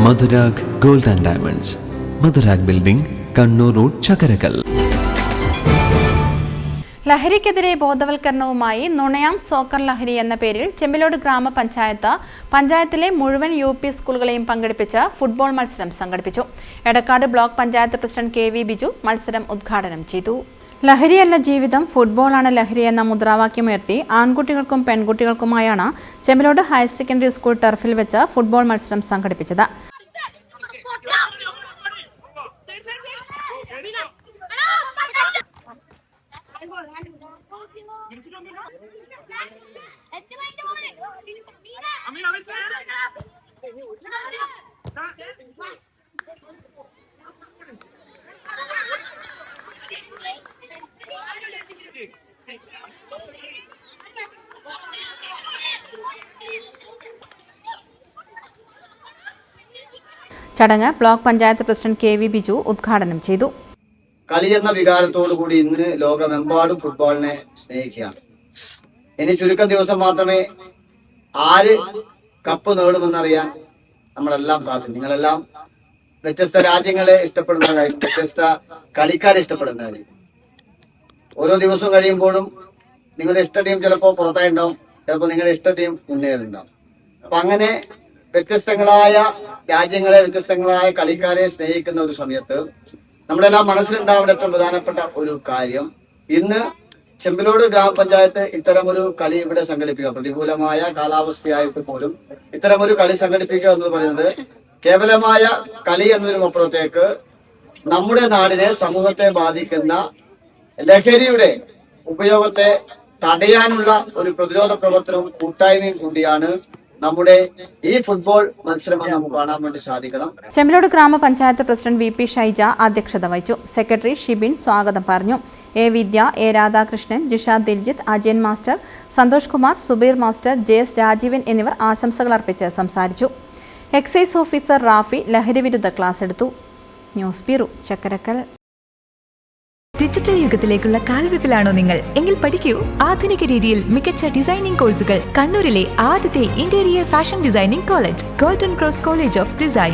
Madhurag gold and diamonds, Madhurag building, Kannur road, Chakkarakal. ലഹരിക്കെതിരെ ബോധവൽക്കരണവുമായി നുണയാം soccer ലഹരി എന്ന പേരിൽ ചെമ്പിലോട് പഞ്ചായത്തിലെ മുഴുവൻ UP സ്കൂളുകളെയും പങ്കെടുപ്പിച്ച് ഫുട്ബോൾ മത്സരം സംഘടിപ്പിച്ചു. Edakkad block panchayat president KV Biju മത്സരം ഉദ്ഘാടനം ചെയ്തു. ലഹരിയല്ല ജീവിതം, ഫുട്ബോളാണ് ലഹരി എന്ന മുദ്രാവാക്യമുയർത്തി ആൺകുട്ടികൾക്കും പെൺകുട്ടികൾക്കുമായാണ് ചെമ്പിലോട് ഹയർ സെക്കൻഡറി സ്കൂൾ ടർഫിൽ വെച്ച് ഫുട്ബോൾ മത്സരം സംഘടിപ്പിച്ചത്. ചടങ്ങ് block panchayat president KV Biju ഉദ്ഘാടനം ചെയ്തു. കളി എന്ന വികാരത്തോടു കൂടി ഇന്ന് ലോകമെമ്പാടും ഫുട്ബോളിനെ സ്നേഹിക്കുകയാണ്. ഇനി ചുരുക്കം ദിവസം മാത്രമേ ആര് കപ്പ് നേടുമെന്നറിയാൻ നമ്മളെല്ലാം പ്രാർത്ഥിക്കും. നിങ്ങളെല്ലാം വ്യത്യസ്ത രാജ്യങ്ങളെ ഇഷ്ടപ്പെടുന്നവരായിരിക്കും, വ്യത്യസ്ത കളിക്കാരെ ഇഷ്ടപ്പെടുന്നവരായിരിക്കും. ഓരോ ദിവസവും കഴിയുമ്പോഴും നിങ്ങളുടെ ഇഷ്ട ടീം ചിലപ്പോൾ പുറത്തായി ഉണ്ടാവും, ചിലപ്പോൾ നിങ്ങളുടെ ഇഷ്ട ടീം മുന്നേറുണ്ടാവും. അപ്പൊ അങ്ങനെ വ്യത്യസ്തങ്ങളായ രാജ്യങ്ങളെ, വ്യത്യസ്തങ്ങളായ കളിക്കാരെ സ്നേഹിക്കുന്ന ഒരു സമയത്ത് നമ്മുടെ എല്ലാം മനസ്സിലുണ്ടാവേണ്ട ഏറ്റവും പ്രധാനപ്പെട്ട ഒരു കാര്യം, ഇന്ന് ചെമ്പിലോട് ഗ്രാമപഞ്ചായത്ത് ഇത്തരമൊരു കളി ഇവിടെ സംഘടിപ്പിക്കുക, പ്രതികൂലമായ കാലാവസ്ഥയായിട്ട് പോലും ഇത്തരമൊരു കളി സംഘടിപ്പിക്കുക എന്ന് പറയുന്നത് കേവലമായ കളി എന്നതിനുമപ്പുറത്തേക്ക് നമ്മുടെ നാടിനെ, സമൂഹത്തെ ബാധിക്കുന്ന ലഹരിയുടെ ഉപയോഗത്തെ തടയാനുള്ള ഒരു പ്രതിരോധ പ്രവർത്തനവും കൂട്ടായ്മയും കൂടിയാണ് നമ്മുടെ ഈ ഫുട്ബോൾ മത്സരം നമുക്ക് കാണാൻ വേണ്ടി സാധിക്കണം. ചെമ്പിലോട് ഗ്രാമപഞ്ചായത്ത് പ്രസിഡന്റ് VP ഷൈജ അധ്യക്ഷത വഹിച്ചു. സെക്രട്ടറി ഷിബിൻ സ്വാഗതം പറഞ്ഞു. A Vidya, A Radhakrishnan, Jisha Diljith, Ajayan master, Santhosh Kumar, Subeer master, JS Rajeevan എന്നിവർ ആശംസകൾ അർപ്പിച്ച് സംസാരിച്ചു. എക്സൈസ് ഓഫീസർ റാഫി ലഹരിവിരുദ്ധ ക്ലാസ് എടുത്തു. News bureau, Chakkarakkal. ഡിജിറ്റൽ യുഗത്തിലേക്കുള്ള കാൽവെപ്പിലാണോ നിങ്ങൾ? എങ്കിൽ പഠിക്കൂ ആധുനിക രീതിയിൽ മികച്ച ഡിസൈനിംഗ് കോഴ്സുകൾ. കണ്ണൂരിലെ ആദ്യത്തെ interior fashion designing college, golden cross college of design.